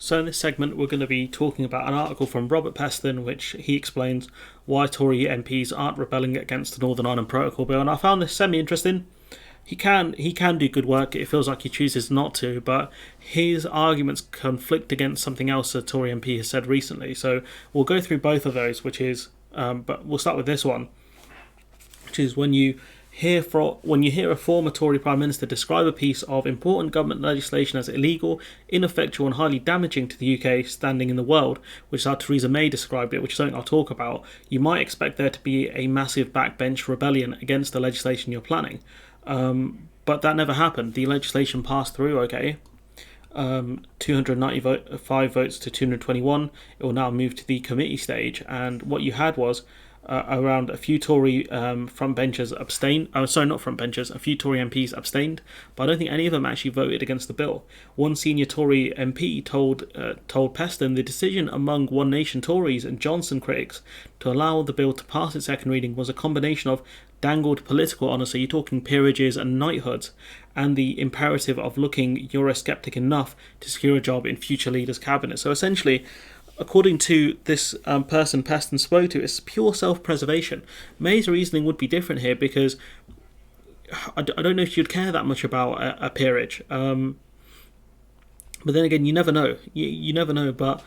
So in this segment we're going to be talking about an article from Robert Peston which he explains why Tory MPs aren't rebelling against the Northern Ireland Protocol Bill, and I found this semi-interesting. He can do good work. It feels like he chooses not to, but his arguments conflict against something else a Tory MP has said recently. So we'll go through both of those, but we'll start with this one, which is when you hear a former Tory Prime Minister describe a piece of important government legislation as illegal, ineffectual and highly damaging to the UK standing in the world, which is how Theresa May described it, which is something I'll talk about, you might expect there to be a massive backbench rebellion against the legislation you're planning. But that never happened. The legislation passed through, okay. 295 votes to 221. It will now move to the committee stage, and what you had was around a few Tory frontbenchers abstained. Not frontbenchers. A few Tory MPs abstained, but I don't think any of them actually voted against the bill. One senior Tory MP told Peston the decision among One Nation Tories and Johnson critics to allow the bill to pass its second reading was a combination of dangled political honour, so you're talking peerages and knighthoods, and the imperative of looking Eurosceptic enough to secure a job in future leaders' cabinet. So essentially, according to this person Peston spoke to, it's pure self-preservation. May's reasoning would be different here because I don't know if you'd care that much about a peerage. But then again, you never know. You never know, but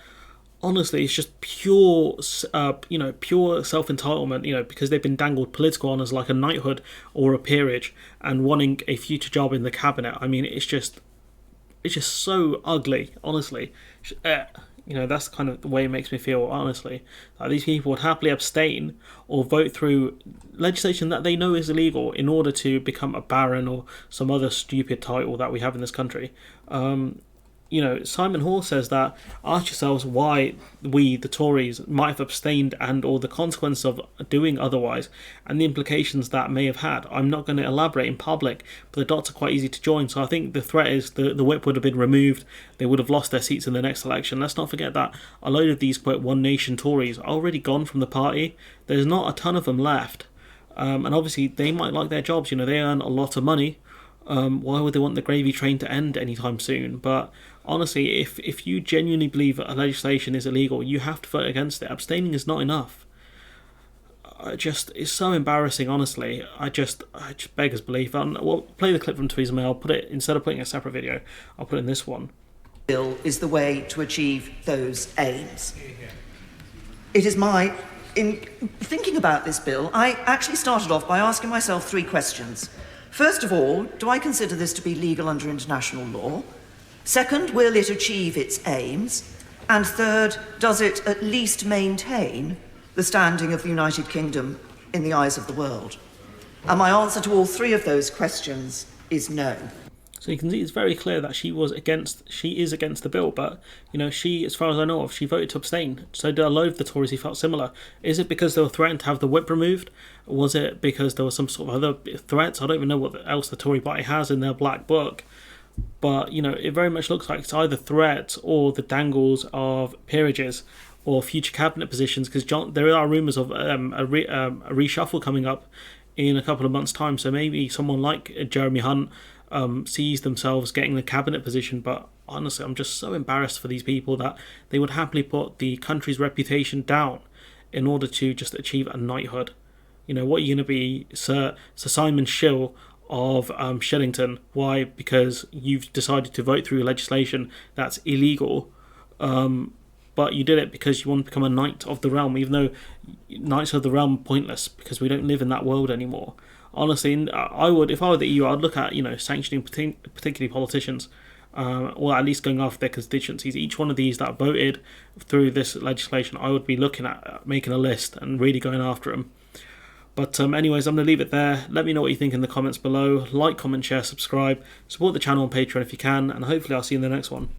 honestly, it's just pure self-entitlement, because they've been dangled political honours like a knighthood or a peerage and wanting a future job in the cabinet. I mean, it's just so ugly, honestly. That's kind of the way it makes me feel, honestly. Like these people would happily abstain or vote through legislation that they know is illegal in order to become a baron or some other stupid title that we have in this country. Simon Hall says that ask yourselves why we, the Tories, might have abstained and or the consequence of doing otherwise and the implications that may have had. I'm not going to elaborate in public, but the dots are quite easy to join. So I think the threat is the whip would have been removed. They would have lost their seats in the next election. Let's not forget that a load of these, quote, One Nation Tories are already gone from the party. There's not a ton of them left. And obviously they might like their jobs. They earn a lot of money. Why would they want the gravy train to end anytime soon? But honestly, if you genuinely believe that a legislation is illegal, you have to vote against it. Abstaining is not enough. It's so embarrassing, honestly. I just beggars belief. We'll play the clip from Theresa May. I'll put it, instead of putting a separate video, I'll put it in this one. Bill is the way to achieve those aims. In thinking about this bill, I actually started off by asking myself three questions. First of all, do I consider this to be legal under international law? Second, will it achieve its aims? And third, does it at least maintain the standing of the United Kingdom in the eyes of the world? And my answer to all three of those questions is no. So you can see it's very clear that she is against the bill, but she, as far as I know of, she voted to abstain. So did a load of the Tories who felt similar. Is it because they were threatened to have the whip removed? Was it because there was some sort of other threats? I don't even know what else the Tory party has in their black book. But it very much looks like it's either threats or the dangles of peerages or future cabinet positions, because there are rumours of a reshuffle coming up in a couple of months' time. So maybe someone like Jeremy Hunt sees themselves getting the cabinet position. But honestly, I'm just so embarrassed for these people that they would happily put the country's reputation down in order to just achieve a knighthood. What are you going to be, Sir Simon Shill of Shillington? Why? Because you've decided to vote through legislation that's illegal, but you did it because you want to become a knight of the realm, even though knights of the realm are pointless because we don't live in that world anymore. Honestly, I would, if I were the EU, I'd look at sanctioning particularly politicians, or at least going after their constituencies. Each one of these that voted through this legislation, I would be looking at making a list and really going after them. But anyways, I'm going to leave it there. Let me know what you think in the comments below. Like, comment, share, subscribe. Support the channel on Patreon if you can, and hopefully I'll see you in the next one.